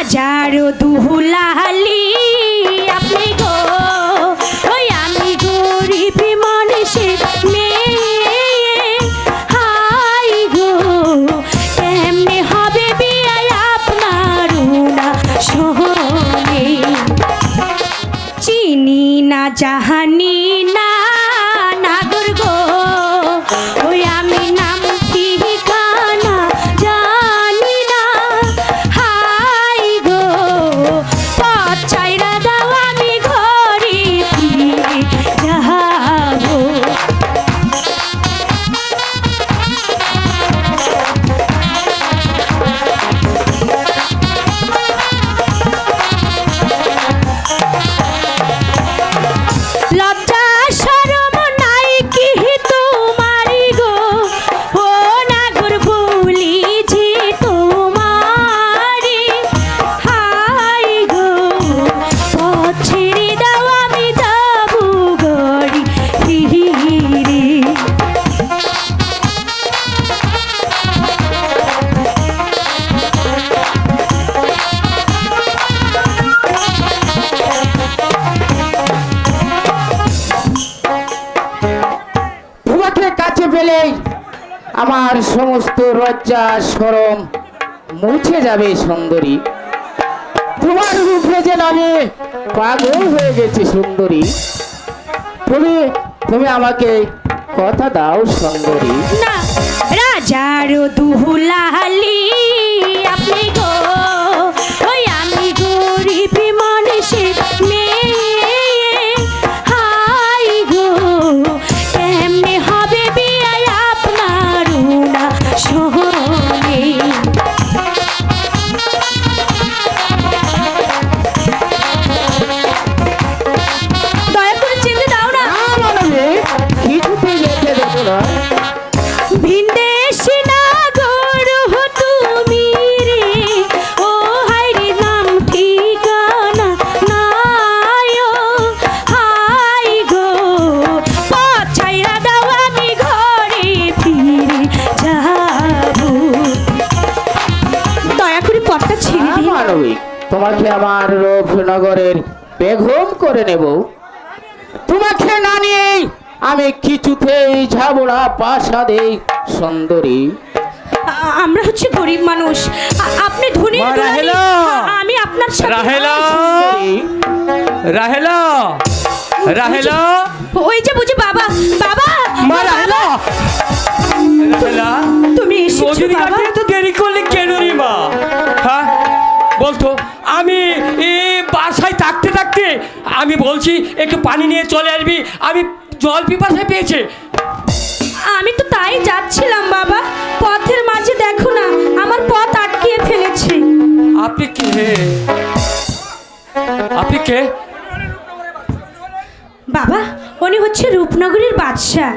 রাজারও দুলালি আপনি গো, ওই আমি গরিব মানুষের মেয়ে। হাই গো কেমনে হবে বিয়ে আপনার না শোনে, চিনি না জাহানি না নাগর গো, ওই আমি নাম ঠিকানা জানি না। হাই গো পথ ছাইরা দাও আমি ঘরে ফিরে যাবো। লজ্জা শরম নাই কি তোমারি গো, ও নাগর বলি যে তোমারি। হাই গো পথ ছেড়ে দাও আমি যাবো গড়ি ফিরে। তোমাকে কাছে পেলেই আমার সমস্ত লজ্জা শরম মুছে যাবে সুন্দরী। তোমার রূপে যেন আমি পাগল হয়ে গেছি সুন্দরী। তুমি তুমি আমাকে কথা দাও সুন্দরী। না রাজারও দুলালি আপনি গো, ওই আমি গরিব মানুষের মেয়ে। হাই গো কেমনে হবে বিয়ে আপনার না শোনে, দয়া করে চিনতে দাও না। আমাকে কিছুতেই যেতে দেবো না। ভিনদেশি নাগর হো তুমি রে, ও হাই রে নাম ঠিকানা নাই। হাই গো পথ ছাইরা দাও আমি ঘরে ফিরে যাবো। দয়া করে পথটা ছেড়ে দিন। মানবিক, তোমাকে আমার রূপনগরের বেগম করে নেব। তোমাকে না নিয়ে আমি কিছুতেই যাব না প্রাসাদে সুন্দরী। আমরা হচ্ছে গরিব মানুষ, আপনি ধনী মা দুলালি, রাহেলা! আমি আপনার সাথে রাহেলা! সুন্দরী, রাহেলা রাহেলা ওই যে বুঝি বাবা বাবা মা রাহেলা রাহেলা তুমি এসেছো নদীর বাবা? ঘাটে তো দেরি করলে কেন রে মা? হ্যাঁ বলতো, আমি বাসায় থাকতে থাকতে আমি বলছি একটু পানি নিয়ে চলে আসবি, আমি জল পিপাসায় পেয়েছে। আমি তো তাই যাচ্ছিলাম বাবা, পথের মাঝে দেখো না আমার পথ আটকিয়ে ফেলেছে। আপনি কে? আপনি কে? বাবা উনি হচ্ছে রূপনগরের বাদশা।